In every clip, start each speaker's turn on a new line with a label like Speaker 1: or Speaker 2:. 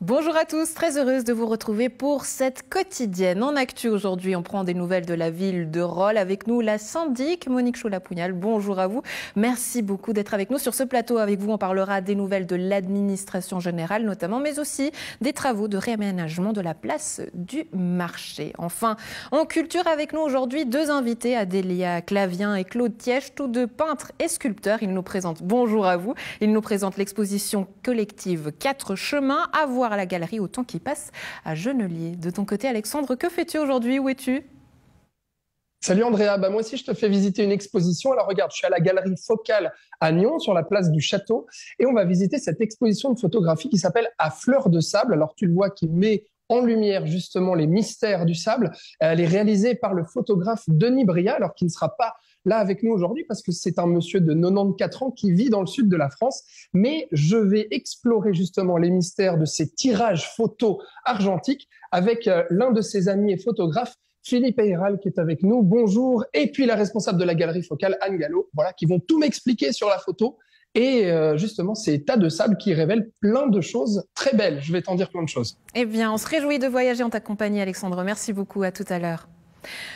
Speaker 1: Bonjour à tous, très heureuse de vous retrouver pour cette quotidienne. En actu aujourd'hui, on prend des nouvelles de la ville de Rolle. Avec nous, la syndic Monique Choula-Pougnal. Bonjour à vous. Merci beaucoup d'être avec nous. Sur ce plateau, avec vous, on parlera des nouvelles de l'administration générale notamment, mais aussi des travaux de réaménagement de la place du marché. Enfin, en culture, avec nous aujourd'hui, deux invités, Adélia Clavien et Claude Tièche, tous deux peintres et sculpteurs. Ils nous présentent, bonjour à vous, ils nous présentent l'exposition collective 4 chemins à voir à la galerie Au temps qui passe à Genelier. De ton côté, Alexandre, que fais-tu aujourd'hui? Où es-tu?
Speaker 2: Salut Andrea, moi aussi je te fais visiter une exposition. Alors regarde, je suis à la galerie Focale à Nyon, sur la place du Château, et on va visiter cette exposition de photographie qui s'appelle À fleur de sable. Alors tu le vois, qui met en lumière justement les mystères du sable. Elle est réalisée par le photographe Denis Bria, alors qui ne sera pas là avec nous aujourd'hui parce que c'est un monsieur de 94 ans qui vit dans le sud de la France. Mais je vais explorer justement les mystères de ces tirages photos argentiques avec l'un de ses amis et photographes, Philippe Ayral, qui est avec nous. Bonjour. Et puis la responsable de la galerie Focale, Anne Gallo, voilà, qui vont tout m'expliquer sur la photo. Et justement, ces tas de sable qui révèlent plein de choses très belles. Je vais t'en dire plein de choses.
Speaker 1: Eh bien, on se réjouit de voyager en ta compagnie, Alexandre. Merci beaucoup. À tout à l'heure.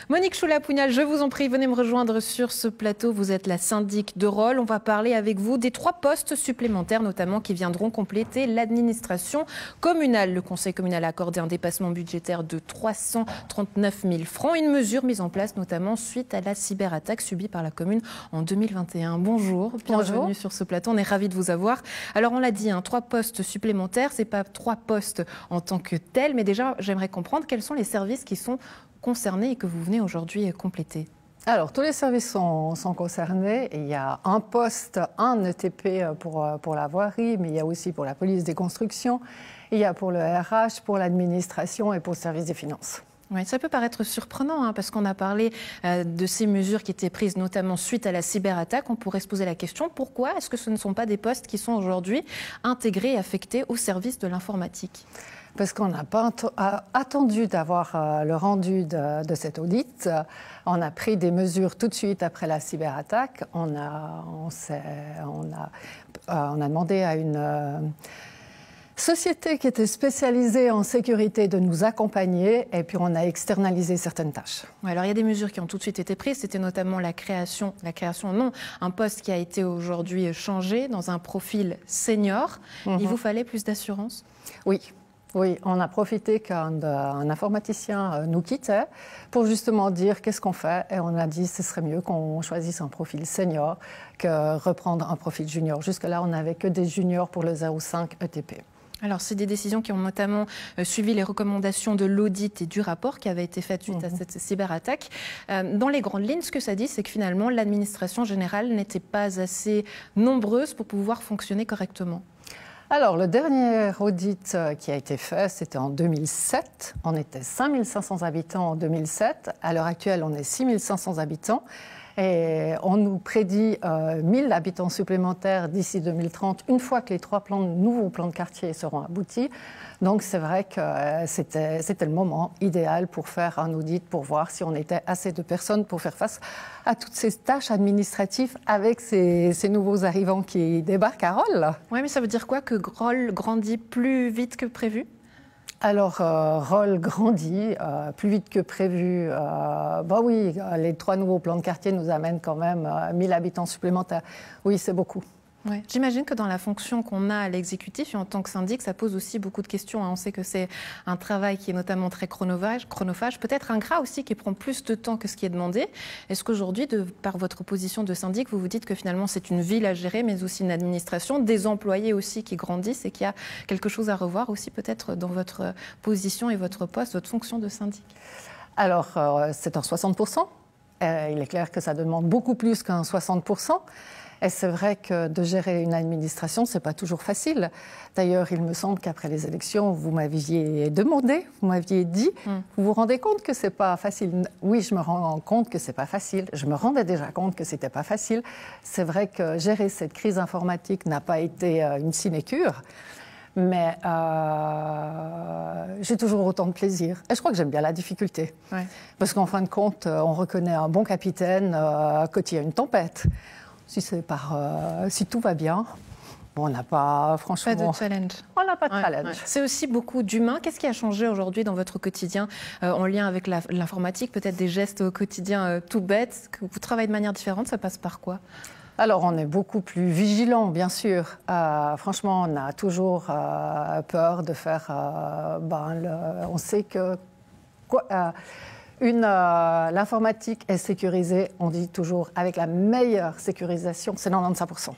Speaker 1: Monique Choula-Pougnal, je vous en prie, venez me rejoindre sur ce plateau. Vous êtes la syndic de Rolle. On va parler avec vous des 3 postes supplémentaires, notamment qui viendront compléter l'administration communale. Le conseil communal a accordé un dépassement budgétaire de 339 000 francs. Une mesure mise en place notamment suite à la cyberattaque subie par la commune en 2021. Bonjour, bienvenue sur ce plateau. On est ravis de vous avoir. Alors on l'a dit, 3 postes supplémentaires. Ce n'est pas 3 postes en tant que tels, mais déjà j'aimerais comprendre quels sont les services qui sont concernés et que vous venez aujourd'hui compléter.
Speaker 3: Alors, tous les services sont concernés. Il y a un poste, un ETP pour la voirie, mais il y a aussi pour la police des constructions, il y a pour le RH, pour l'administration et pour le service des finances.
Speaker 1: Oui, ça peut paraître surprenant parce qu'on a parlé de ces mesures qui étaient prises notamment suite à la cyberattaque. On pourrait se poser la question, pourquoi est-ce que ce ne sont pas des postes qui sont aujourd'hui intégrés et affectés au service de l'informatique ?
Speaker 3: Parce qu'on n'a pas attendu d'avoir le rendu de cet audit. On a pris des mesures tout de suite après la cyberattaque. On a demandé à une société qui était spécialisée en sécurité de nous accompagner et puis on a externalisé certaines tâches.
Speaker 1: Oui, alors il y a des mesures qui ont tout de suite été prises. C'était notamment un poste qui a été aujourd'hui changé dans un profil senior. Il vous fallait plus d'assurance?
Speaker 3: Oui, on a profité qu'un informaticien nous quittait pour justement dire qu'est-ce qu'on fait. Et on a dit ce serait mieux qu'on choisisse un profil senior que reprendre un profil junior. Jusque-là, on n'avait que des juniors pour le 0,5 ETP.
Speaker 1: Alors, c'est des décisions qui ont notamment suivi les recommandations de l'audit et du rapport qui avait été fait suite à cette cyberattaque. Dans les grandes lignes, ce que ça dit, c'est que finalement, l'administration générale n'était pas assez nombreuse pour pouvoir fonctionner correctement.
Speaker 3: Alors, le dernier audit qui a été fait, c'était en 2007. On était 5500 habitants en 2007. À l'heure actuelle, on est 6500 habitants. Et on nous prédit 1000 habitants supplémentaires d'ici 2030, une fois que les 3 nouveaux plans de quartier seront aboutis. Donc, c'est vrai que c'était le moment idéal pour faire un audit, pour voir si on était assez de personnes pour faire face à toutes ces tâches administratives avec ces nouveaux arrivants qui débarquent à Rolle.
Speaker 1: Oui, mais ça veut dire quoi, que Rolle grandit plus vite que prévu ?
Speaker 3: Alors, Rolle grandit plus vite que prévu. Oui, les 3 nouveaux plans de quartier nous amènent quand même 1000 habitants supplémentaires. Oui, c'est beaucoup.
Speaker 1: Ouais. J'imagine que dans la fonction qu'on a à l'exécutif et en tant que syndic, ça pose aussi beaucoup de questions. On sait que c'est un travail qui est notamment très chronophage, peut-être ingrat aussi, qui prend plus de temps que ce qui est demandé. Est-ce qu'aujourd'hui, par votre position de syndic, vous vous dites que finalement c'est une ville à gérer, mais aussi une administration, des employés aussi qui grandissent et qu'il y a quelque chose à revoir aussi peut-être dans votre position et votre poste, votre fonction de syndic?
Speaker 3: Alors, c'est un 60%. Il est clair que ça demande beaucoup plus qu'un 60%. Et c'est vrai que de gérer une administration, ce n'est pas toujours facile. D'ailleurs, il me semble qu'après les élections, vous m'aviez demandé, vous m'aviez dit, vous vous rendez compte que ce n'est pas facile? Oui, je me rends compte que ce n'est pas facile. Je me rendais déjà compte que ce n'était pas facile. C'est vrai que gérer cette crise informatique n'a pas été une sinécure. Mais j'ai toujours autant de plaisir. Et je crois que j'aime bien la difficulté. Ouais. Parce qu'en fin de compte, on reconnaît un bon capitaine quand il y a une tempête. Si tout va bien, On n'a pas, franchement...
Speaker 1: Pas de challenge.
Speaker 3: On n'a pas de challenge.
Speaker 1: Ouais. C'est aussi beaucoup d'humain. Qu'est-ce qui a changé aujourd'hui dans votre quotidien en lien avec l'informatique? Peut-être des gestes au quotidien tout bêtes, que vous travaillez de manière différente, ça passe par quoi?
Speaker 3: Alors, on est beaucoup plus vigilant, bien sûr. Franchement, on a toujours peur de faire... on sait que l'informatique est sécurisée, on dit toujours, avec la meilleure sécurisation, c'est 95%.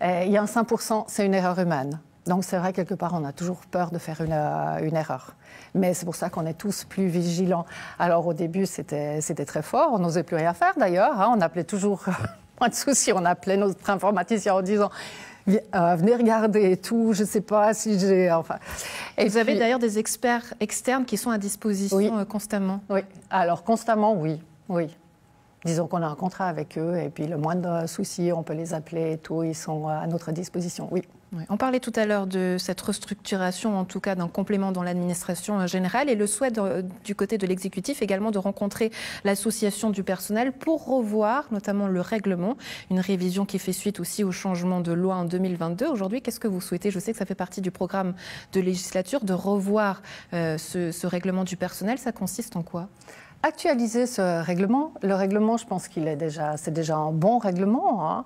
Speaker 3: Il y a un 5%, c'est une erreur humaine. Donc c'est vrai, quelque part, on a toujours peur de faire une erreur. Mais c'est pour ça qu'on est tous plus vigilants. Alors au début, c'était très fort, on n'osait plus rien faire d'ailleurs. On appelait toujours, pas de souci, on appelait notre informaticien en disant... venez regarder et tout, je ne sais pas si j'ai... Enfin.
Speaker 1: Et vous avez d'ailleurs des experts externes qui sont à disposition constamment?
Speaker 3: Oui, alors constamment, oui. Disons qu'on a un contrat avec eux et puis le moindre souci, on peut les appeler et tout, ils sont à notre disposition, oui.
Speaker 1: On parlait tout à l'heure de cette restructuration, en tout cas d'un complément dans l'administration générale, et le souhait du côté de l'exécutif également de rencontrer l'association du personnel pour revoir notamment le règlement, une révision qui fait suite aussi au changement de loi en 2022. Aujourd'hui, qu'est-ce que vous souhaitez? Je sais que ça fait partie du programme de législature de revoir ce règlement du personnel. Ça consiste en quoi?
Speaker 3: Actualiser ce règlement. Le règlement, je pense c'est déjà un bon règlement.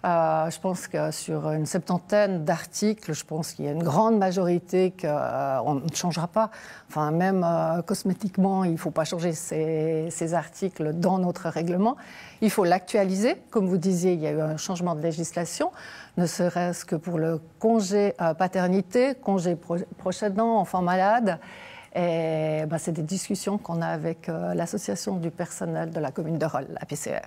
Speaker 3: Je pense que sur une 70aine d'articles, je pense qu'il y a une grande majorité qu'on ne changera pas. Enfin, même cosmétiquement, il ne faut pas changer ces articles dans notre règlement. Il faut l'actualiser. Comme vous disiez, il y a eu un changement de législation, ne serait-ce que pour le congé paternité, congé proche aidant, enfant malade. Et c'est des discussions qu'on a avec l'association du personnel de la commune de Rolle, la PCR.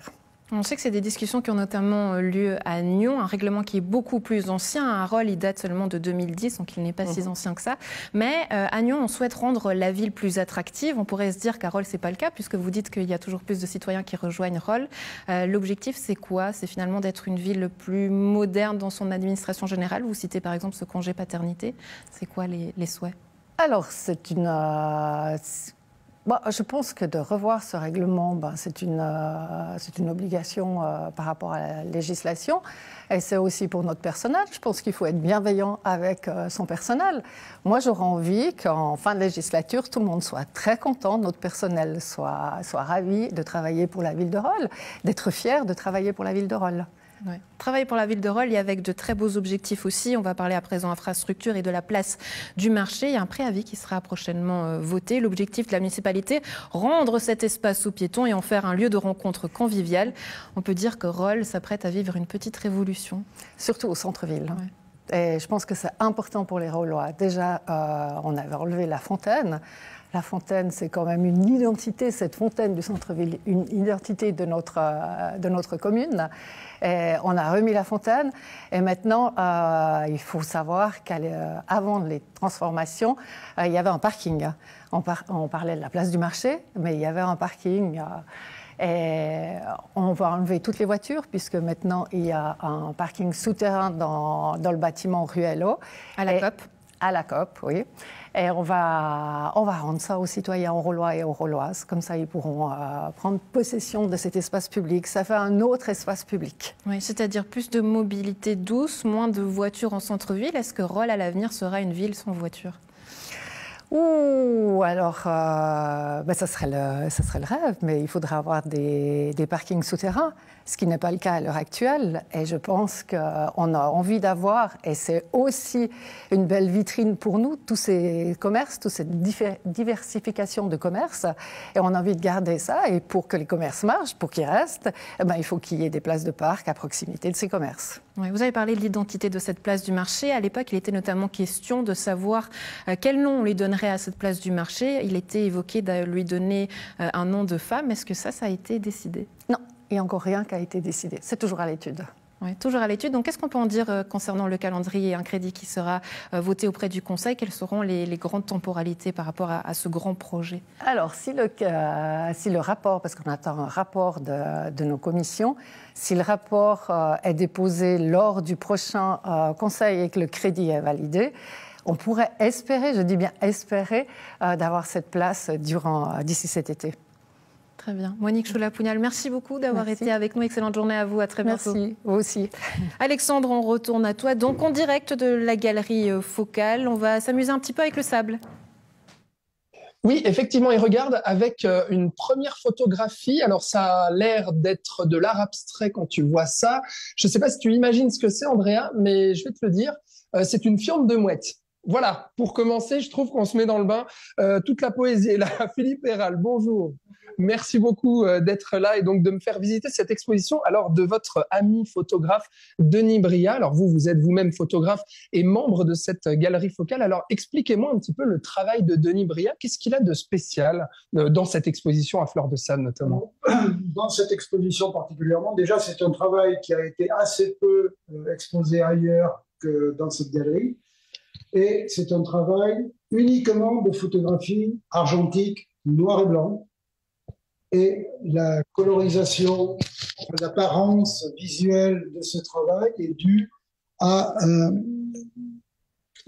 Speaker 1: On sait que c'est des discussions qui ont notamment lieu à Nyon, un règlement qui est beaucoup plus ancien. À Rolle, il date seulement de 2010, donc il n'est pas si ancien que ça. Mais à Nyon, on souhaite rendre la ville plus attractive. On pourrait se dire qu'à Rolle, ce n'est pas le cas, puisque vous dites qu'il y a toujours plus de citoyens qui rejoignent Rolle. L'objectif, c'est quoi? C'est finalement d'être une ville plus moderne dans son administration générale. Vous citez par exemple ce congé paternité. C'est quoi les souhaits?
Speaker 3: Alors, je pense que de revoir ce règlement, c'est une obligation par rapport à la législation. Et c'est aussi pour notre personnel. Je pense qu'il faut être bienveillant avec son personnel. Moi, j'aurais envie qu'en fin de législature, tout le monde soit très content, notre personnel soit ravi de travailler pour la ville de Rolle, d'être fier de travailler pour la ville de Rolle.
Speaker 1: Ouais. Travailler pour la ville de Rolle et avec de très beaux objectifs aussi. On va parler à présent infrastructure et de la place du marché. Il y a un préavis qui sera prochainement voté. L'objectif de la municipalité, rendre cet espace aux piétons et en faire un lieu de rencontre convivial. On peut dire que Rolle s'apprête à vivre une petite révolution.
Speaker 3: Surtout au centre-ville. Ouais. Et je pense que c'est important pour les Rollois. Déjà, on avait relevé la fontaine. La fontaine, c'est quand même une identité, cette fontaine du centre-ville, une identité de notre commune. Et on a remis la fontaine et maintenant, il faut savoir qu'avant les transformations, il y avait un parking. On parlait de la place du marché, mais il y avait un parking. Et on va enlever toutes les voitures puisque maintenant, il y a un parking souterrain dans le bâtiment Ruello.
Speaker 1: À la COP.
Speaker 3: À la COP, oui. Et on va rendre ça aux citoyens, aux Rollois et aux Rolloises. Comme ça, ils pourront prendre possession de cet espace public. Ça fait un autre espace public.
Speaker 1: Oui, c'est-à-dire plus de mobilité douce, moins de voitures en centre-ville. Est-ce que Rolle, à l'avenir, sera une ville sans voiture?
Speaker 3: Alors, ça serait le rêve, mais il faudra avoir des parkings souterrains, ce qui n'est pas le cas à l'heure actuelle. Et je pense qu'on a envie d'avoir, et c'est aussi une belle vitrine pour nous, tous ces commerces, toute cette diversification de commerces. Et on a envie de garder ça. Et pour que les commerces marchent, pour qu'ils restent, il faut qu'il y ait des places de parc à proximité de ces commerces.
Speaker 1: Oui, vous avez parlé de l'identité de cette place du marché. À l'époque, il était notamment question de savoir quel nom on lui donnerait à cette place du marché. Il était évoqué de lui donner un nom de femme. Est-ce que ça a été décidé?
Speaker 3: Non, il n'y a encore rien qui a été décidé. C'est toujours à l'étude.
Speaker 1: Oui, toujours à l'étude. Donc, qu'est-ce qu'on peut en dire concernant le calendrier et un crédit qui sera voté auprès du Conseil? Quelles seront les grandes temporalités par rapport à ce grand projet?
Speaker 3: Alors, si le rapport, parce qu'on attend un rapport de nos commissions, si le rapport est déposé lors du prochain Conseil et que le crédit est validé, on pourrait espérer, je dis bien espérer, d'avoir cette place d'ici cet été.
Speaker 1: Très bien. Monique Choula-Pugnal, merci beaucoup d'avoir été avec nous. Excellente journée à vous. À très bientôt.
Speaker 3: Merci, vous aussi.
Speaker 1: Alexandre, on retourne à toi. Donc, en direct de la galerie Focale, on va s'amuser un petit peu avec le sable.
Speaker 2: Oui, effectivement, et regarde, avec une première photographie, alors ça a l'air d'être de l'art abstrait quand tu vois ça. Je ne sais pas si tu imagines ce que c'est, Andrea, mais je vais te le dire, c'est une fiente de mouette. Voilà, pour commencer, je trouve qu'on se met dans le bain. Toute la poésie est là. Philippe Héral, bonjour. Merci beaucoup d'être là et donc de me faire visiter cette exposition. Alors, de votre ami photographe Denis Bria. Alors, vous êtes vous-même photographe et membre de cette galerie Focale. Alors, expliquez-moi un petit peu le travail de Denis Bria. Qu'est-ce qu'il a de spécial dans cette exposition à Fleur de Sable, notamment?
Speaker 4: Dans cette exposition particulièrement, déjà, c'est un travail qui a été assez peu exposé ailleurs que dans cette galerie. Et c'est un travail uniquement de photographie argentique, noir et blanc. Et la colorisation, l'apparence visuelle de ce travail est due à...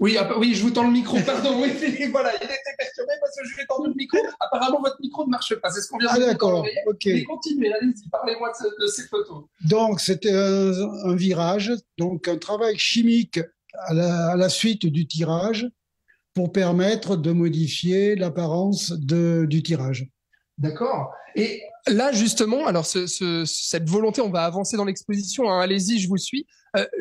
Speaker 2: Oui, je vous tends le micro, pardon. Oui, Philippe, voilà, il était perturbé parce que je lui ai tendu le micro. Apparemment, votre micro ne marche pas. C'est ce qu'on vient de dire.
Speaker 4: D'accord, ok.
Speaker 2: Mais continuez, allez-y, parlez-moi de ces photos.
Speaker 4: Donc, c'était un virage, donc un travail chimique à la suite du tirage pour permettre de modifier l'apparence du tirage.
Speaker 2: D'accord. Et là, justement, alors cette volonté, on va avancer dans l'exposition, hein, allez-y, je vous suis.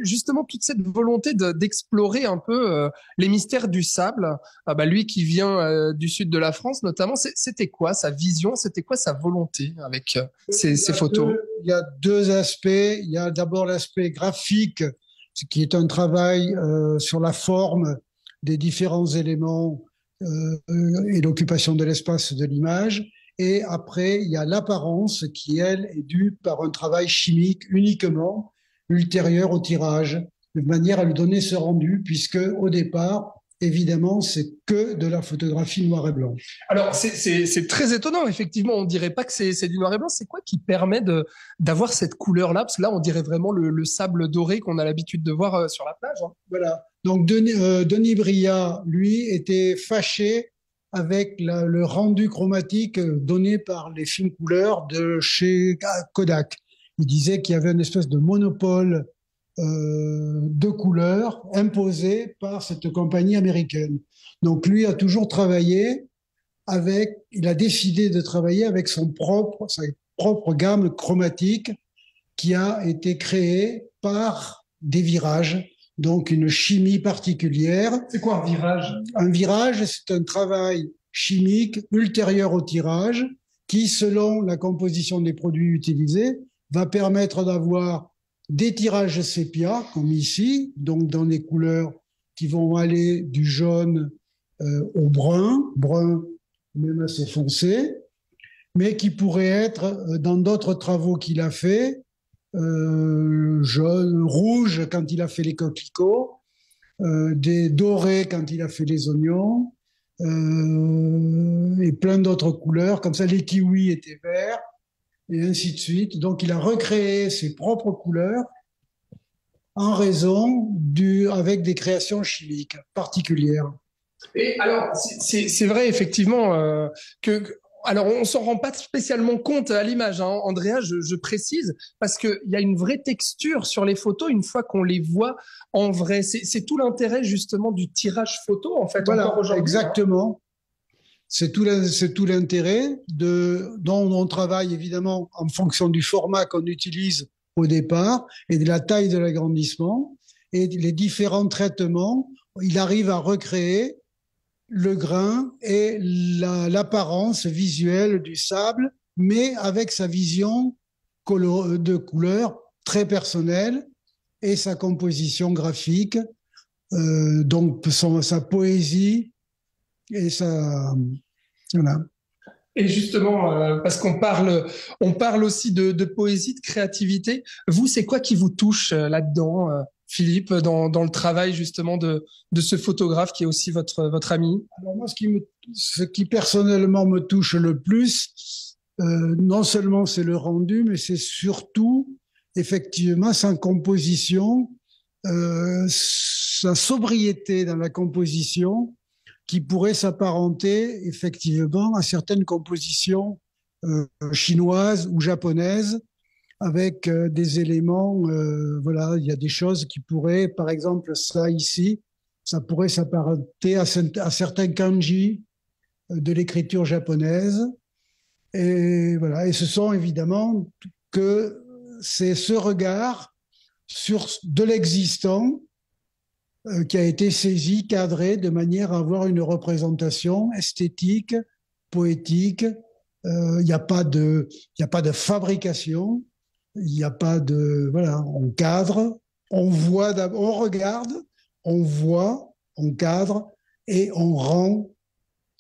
Speaker 2: Justement, toute cette volonté d'explorer un peu les mystères du sable, lui qui vient du sud de la France notamment, c'était quoi sa vision, c'était quoi sa volonté avec ces photos?
Speaker 4: Il y a deux aspects. Il y a d'abord l'aspect graphique, ce qui est un travail sur la forme des différents éléments et l'occupation de l'espace de l'image. Et après, il y a l'apparence qui, elle, est due par un travail chimique uniquement ultérieur au tirage, de manière à lui donner ce rendu, puisque au départ, évidemment, c'est que de la photographie noir et blanc.
Speaker 2: Alors, c'est très étonnant, effectivement. On dirait pas que c'est du noir et blanc. C'est quoi qui permet d'avoir cette couleur-là? Parce que là, on dirait vraiment le sable doré qu'on a l'habitude de voir sur la plage. Hein.
Speaker 4: Voilà. Donc, Denis Bria, lui, était fâché avec le rendu chromatique donné par les films couleurs de chez Kodak. Il disait qu'il y avait une espèce de monopole de couleurs imposé par cette compagnie américaine. Donc lui a toujours travaillé il a décidé de travailler avec sa propre gamme chromatique qui a été créée par des virages. Donc, une chimie particulière.
Speaker 2: C'est quoi un virage?
Speaker 4: Un virage, c'est un travail chimique ultérieur au tirage qui, selon la composition des produits utilisés, va permettre d'avoir des tirages sépia, comme ici, donc dans des couleurs qui vont aller du jaune au brun même assez foncé, mais qui pourraient être, dans d'autres travaux qu'il a fait, jaune, rouge quand il a fait les coquelicots, des dorés quand il a fait les oignons, et plein d'autres couleurs. Comme ça, les kiwis étaient verts, et ainsi de suite. Donc, il a recréé ses propres couleurs en raison avec des créations chimiques particulières.
Speaker 2: Et alors, c'est vrai effectivement alors, on s'en rend pas spécialement compte à l'image, hein. Andrea, je précise, parce qu'il y a une vraie texture sur les photos une fois qu'on les voit en vrai. C'est tout l'intérêt justement du tirage photo, en fait.
Speaker 4: Voilà, exactement. C'est tout l'intérêt dont on travaille évidemment en fonction du format qu'on utilise au départ et de la taille de l'agrandissement et les différents traitements. Il arrive à recréer le grain et l'apparence visuelle du sable, mais avec sa vision de couleur très personnelle et sa composition graphique, donc sa poésie et sa... Voilà.
Speaker 2: Et justement, parce qu'on parle aussi de poésie, de créativité. Vous, c'est quoi qui vous touche là-dedans, Philippe, dans le travail justement de ce photographe qui est aussi votre ami?
Speaker 4: Alors moi, ce qui personnellement me touche le plus, non seulement c'est le rendu, mais c'est surtout effectivement sa composition, sa sobriété dans la composition, qui pourrait s'apparenter effectivement à certaines compositions chinoises ou japonaises, avec des éléments, voilà, il y a des choses qui pourraient, par exemple, ça ici, ça pourrait s'apparenter à certains kanji de l'écriture japonaise. Et voilà, et ce sont évidemment que c'est ce regard sur de l'existant qui a été saisi, cadré, de manière à avoir une représentation esthétique, poétique. Il n'y a pas de fabrication, il n'y a pas de... Voilà, on cadre, on voit, on regarde, on voit, on cadre et on rend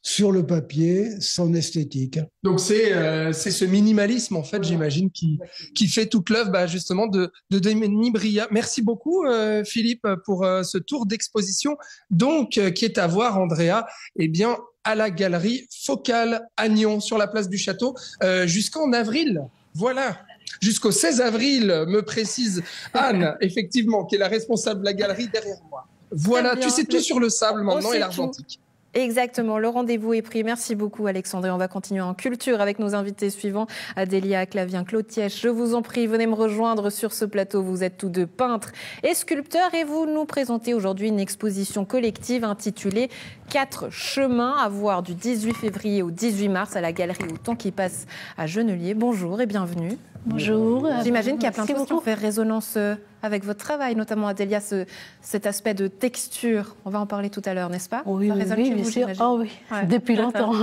Speaker 4: sur le papier son esthétique.
Speaker 2: Donc c'est ce minimalisme en fait, j'imagine, qui fait toute l'œuvre justement de Denis Brillat. Merci beaucoup Philippe pour ce tour d'exposition donc qui est à voir, Andrea, eh bien à la galerie Focale à Nyon sur la place du Château jusqu'en avril. Voilà. Jusqu'au 16 avril, me précise Anne, effectivement, qui est la responsable de la galerie derrière moi. Voilà, tu sais tout sur le sable maintenant et l'argentique.
Speaker 1: Exactement, le rendez-vous est pris. Merci beaucoup Alexandre. Et on va continuer en culture avec nos invités suivants. Adélia Clavien, Claude Tièche, je vous en prie, venez me rejoindre sur ce plateau. Vous êtes tous deux peintres et sculpteurs et vous nous présentez aujourd'hui une exposition collective intitulée 4 chemins à voir du 18 février au 18 mars à la galerie Au Temps qui passe à Genelier. Bonjour et bienvenue.
Speaker 5: Bonjour.
Speaker 1: J'imagine qu'il y a plein de choses qui ont fait résonance avec votre travail, notamment Adélia, cet aspect de texture. On va en parler tout à l'heure, n'est-ce pas?
Speaker 5: Oui,
Speaker 1: bien
Speaker 5: sûr. Oh, oui, ouais. Depuis longtemps.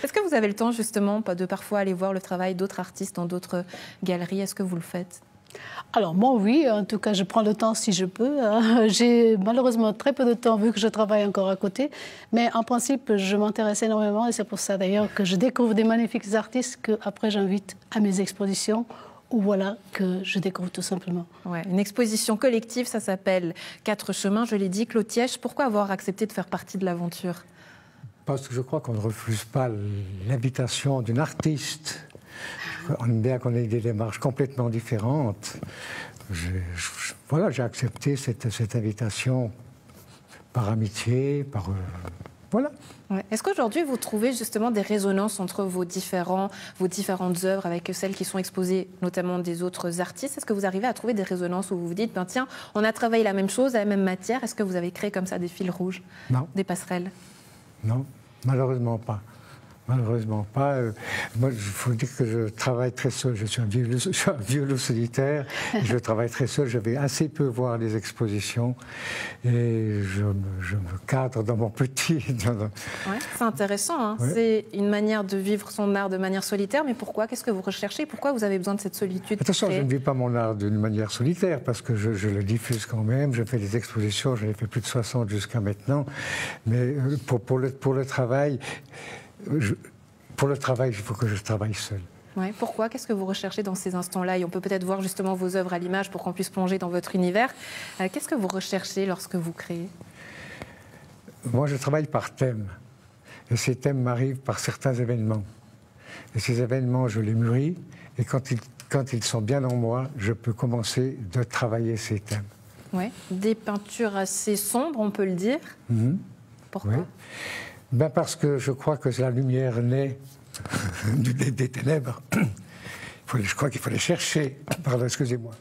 Speaker 1: Est-ce que vous avez le temps justement de parfois aller voir le travail d'autres artistes dans d'autres galeries? Est-ce que vous le faites?
Speaker 5: Alors moi oui, en tout cas je prends le temps si je peux. J'ai malheureusement très peu de temps vu que je travaille encore à côté. Mais en principe je m'intéresse énormément et c'est pour ça d'ailleurs que je découvre des magnifiques artistes qu'après j'invite à mes expositions. Ou voilà, que je découvre tout simplement.
Speaker 1: Ouais, une exposition collective, ça s'appelle 4 chemins, je l'ai dit. Claude Tièche, pourquoi avoir accepté de faire partie de l'aventure?
Speaker 6: Parce que je crois qu'on ne refuse pas l'invitation d'une artiste. On aime bien qu'on ait des démarches complètement différentes. Voilà, j'ai accepté cette invitation par amitié, par... Voilà.
Speaker 1: Ouais. Est-ce qu'aujourd'hui, vous trouvez justement des résonances entre vos différentes œuvres avec celles qui sont exposées, notamment des autres artistes? Est-ce que vous arrivez à trouver des résonances où vous vous dites, ben, tiens, on a travaillé la même chose, la même matière? Est-ce que vous avez créé comme ça des fils rouges?
Speaker 6: Non.
Speaker 1: Des passerelles?
Speaker 6: Non, malheureusement pas. Malheureusement pas. Moi, il faut dire que je travaille très seul. Je suis un vieux loup solitaire. Je travaille très seul. Je vais assez peu voir les expositions. Et je me cadre dans mon petit...
Speaker 1: Ouais, c'est intéressant. Hein.
Speaker 6: Ouais.
Speaker 1: C'est une manière de vivre son art de manière solitaire. Mais pourquoi? Qu'est-ce que vous recherchez? Pourquoi vous avez besoin de cette solitude?
Speaker 6: Attention, je ne vis pas mon art d'une manière solitaire parce que je le diffuse quand même. Je fais des expositions. J'en ai fait plus de 60 jusqu'à maintenant. Mais pour le travail... Pour le travail, il faut que je travaille seul.
Speaker 1: Ouais, pourquoi? Qu'est-ce que vous recherchez dans ces instants-là? Et on peut peut-être voir justement vos œuvres à l'image pour qu'on puisse plonger dans votre univers. Qu'est-ce que vous recherchez lorsque vous créez?
Speaker 6: Moi, je travaille par thème. Et ces thèmes m'arrivent par certains événements. Et ces événements, je les mûris. Et quand ils sont bien en moi, je peux commencer de travailler ces thèmes.
Speaker 1: Ouais. Des peintures assez sombres, on peut le dire.
Speaker 6: Mm-hmm.
Speaker 1: Pourquoi?
Speaker 6: Oui. Ben parce que je crois que la lumière naît des ténèbres. Je crois qu'il faut les chercher. Pardon, excusez-moi.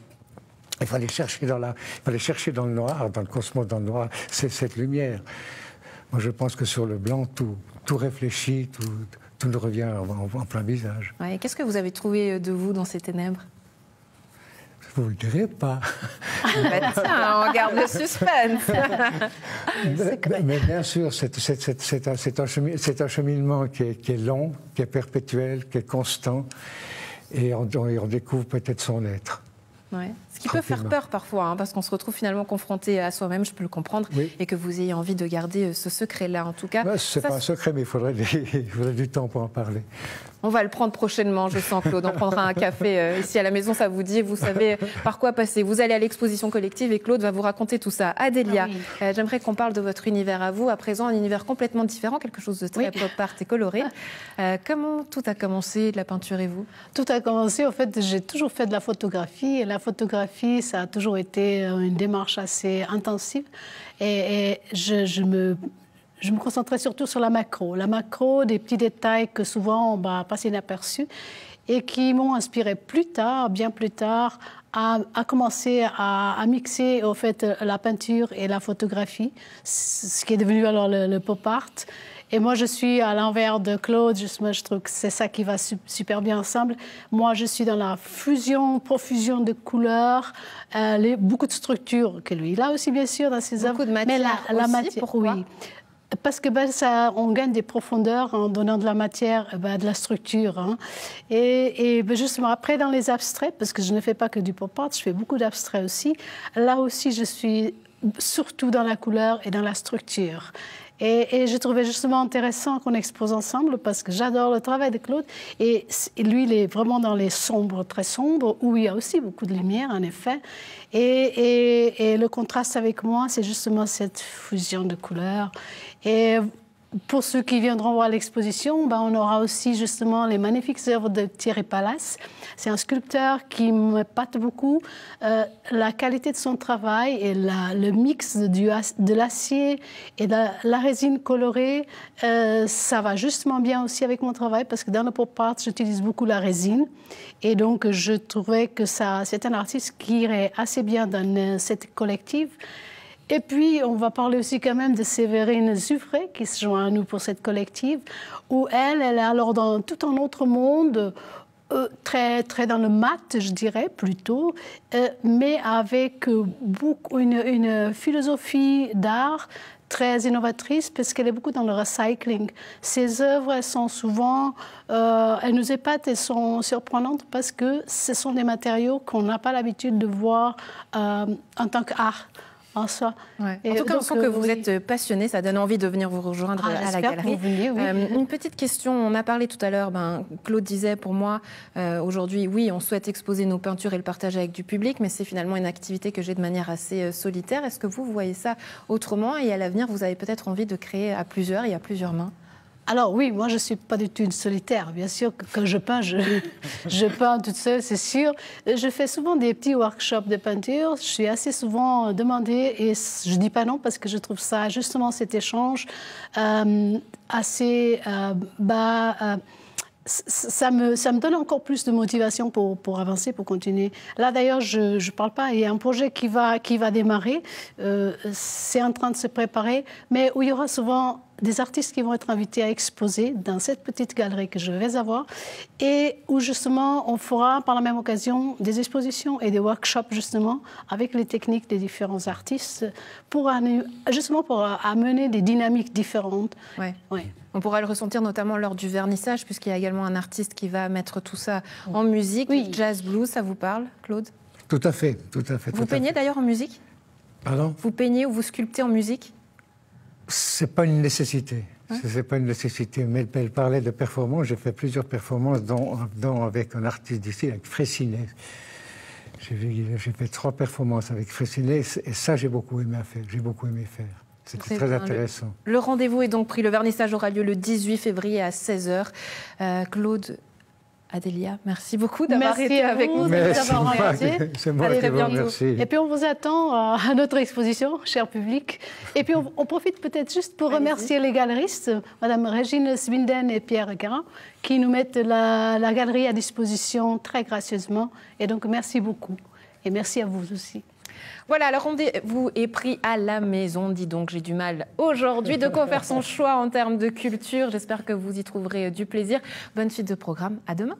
Speaker 6: Il faut aller chercher dans le noir, dans le cosmos, dans le noir, c'est cette lumière. Moi, je pense que sur le blanc, tout réfléchit, tout nous revient en plein visage.
Speaker 1: Ouais, qu'est-ce que vous avez trouvé de vous dans ces ténèbres?
Speaker 6: Je ne vous le dirai pas.
Speaker 1: Bah tiens, on garde le suspense.
Speaker 6: Mais bien sûr, c'est un cheminement qui est long, qui est perpétuel, qui est constant, et on découvre peut-être son être.
Speaker 1: Ouais. Ce qui peut faire peur parfois, hein, parce qu'on se retrouve finalement confronté à soi-même, je peux le comprendre,
Speaker 6: oui.
Speaker 1: Et que vous ayez envie de garder ce secret-là, en tout cas.
Speaker 6: Ben, ce n'est pas un secret, mais il faudrait du temps pour en parler.
Speaker 1: On va le prendre prochainement, je sens, Claude. On prendra un café ici à la maison, ça vous dit. Vous savez par quoi passer. Vous allez à l'exposition collective et Claude va vous raconter tout ça. Adélia, j'aimerais qu'on parle de votre univers à vous. À présent, un univers complètement différent, quelque chose de très pop art et coloré. Comment tout a commencé, de la peinture et vous?
Speaker 5: Tout a commencé, en fait, j'ai toujours fait de la photographie. Et la photographie, ça a toujours été une démarche assez intensive. Et je je me concentrais surtout sur la macro. La macro, des petits détails que souvent on va passer inaperçus et qui m'ont inspiré plus tard, bien plus tard, à commencer à mixer au fait la peinture et la photographie, ce qui est devenu alors le pop art. Et moi, je suis à l'envers de Claude. Je trouve que c'est ça qui va super bien ensemble. Moi, je suis dans la profusion de couleurs, beaucoup de structures que lui. Il a aussi, bien sûr, dans ses œuvres.
Speaker 1: Beaucoup de matière
Speaker 5: mais la
Speaker 1: aussi,
Speaker 5: matière,
Speaker 1: pourquoi?
Speaker 5: Oui. Parce que on gagne des profondeurs en donnant de la matière, de la structure. Hein. Et justement, après, dans les abstraits, parce que je ne fais pas que du pop art, je fais beaucoup d'abstraits aussi. Là aussi, je suis surtout dans la couleur et dans la structure. Et je trouvais justement intéressant qu'on expose ensemble parce que j'adore le travail de Claude. Et lui, il est vraiment dans les sombres, très sombres, où il y a aussi beaucoup de lumière, en effet. Et le contraste avec moi, c'est justement cette fusion de couleurs. Et pour ceux qui viendront voir l'exposition, on aura aussi justement les magnifiques œuvres de Thierry Pallas. C'est un sculpteur qui m'épate beaucoup. La qualité de son travail et le mix de l'acier et de la résine colorée, ça va justement bien aussi avec mon travail parce que dans le pop art, j'utilise beaucoup la résine. Et donc, je trouvais que c'est un artiste qui irait assez bien dans cette collective. Et puis, on va parler aussi quand même de Séverine Zuffray, qui se joint à nous pour cette collective, où elle est alors dans tout un autre monde, très, très dans le mat, je dirais, plutôt, mais avec une philosophie d'art très innovatrice, parce qu'elle est beaucoup dans le recycling. Ses œuvres, elles sont souvent... elles nous épatent et sont surprenantes parce que ce sont des matériaux qu'on n'a pas l'habitude de voir en tant qu'art. En soi.
Speaker 1: Ouais. En tout cas, on sent que vous êtes passionné, ça donne envie de venir vous rejoindre à la galerie.
Speaker 5: Veniez, oui.
Speaker 1: Une petite question, on a parlé tout à l'heure, Claude disait pour moi, aujourd'hui, oui, on souhaite exposer nos peintures et le partager avec du public, mais c'est finalement une activité que j'ai de manière assez solitaire. Est-ce que vous voyez ça autrement et à l'avenir, vous avez peut-être envie de créer à plusieurs et à plusieurs mains?
Speaker 5: Alors oui, moi je ne suis pas du tout une solitaire. Bien sûr que quand je peins, je peins toute seule, c'est sûr. Je fais souvent des petits workshops de peinture. Je suis assez souvent demandée et je ne dis pas non parce que je trouve ça, justement, cet échange assez bas. Ça me donne encore plus de motivation pour avancer, pour continuer. Là, d'ailleurs, je ne parle pas. Il y a un projet qui va démarrer. C'est en train de se préparer, mais où il y aura souvent des artistes qui vont être invités à exposer dans cette petite galerie que je vais avoir et où, justement, on fera par la même occasion des expositions et des workshops, justement, avec les techniques des différents artistes pour amener des dynamiques différentes.
Speaker 1: Ouais. Ouais. On pourra le ressentir notamment lors du vernissage, puisqu'il y a également un artiste qui va mettre tout ça en musique. Oui. Jazz blues, ça vous parle, Claude?
Speaker 6: Tout à fait, tout à fait.
Speaker 1: Vous peignez d'ailleurs en musique?
Speaker 6: Pardon?
Speaker 1: Vous peignez ou vous sculptez en musique?
Speaker 6: C'est pas une nécessité. Hein? C'est pas une nécessité. Mais elle parlait de performances. J'ai fait plusieurs performances, dont avec un artiste d'ici, avec Fraissinet. J'ai fait 3 performances avec Fraissinet et ça, j'ai beaucoup aimé faire. C'était très intéressant.
Speaker 1: Le rendez-vous est donc pris. Le vernissage aura lieu le 18 février à 16h. Claude, Adélia, merci beaucoup d'avoir été avec nous.
Speaker 6: C'est moi qui vous remercie.
Speaker 5: Et puis on vous attend à notre exposition, cher public. Et puis on profite peut-être juste pour remercier les galeristes, Madame Régine Swinden et Pierre Guérin, qui nous mettent la galerie à disposition très gracieusement. Et donc merci beaucoup. Et merci à vous aussi.
Speaker 1: Voilà, le rendez-vous est pris à la maison. Dis donc, j'ai du mal aujourd'hui de quoi faire son choix en termes de culture. J'espère que vous y trouverez du plaisir. Bonne suite de programme. À demain.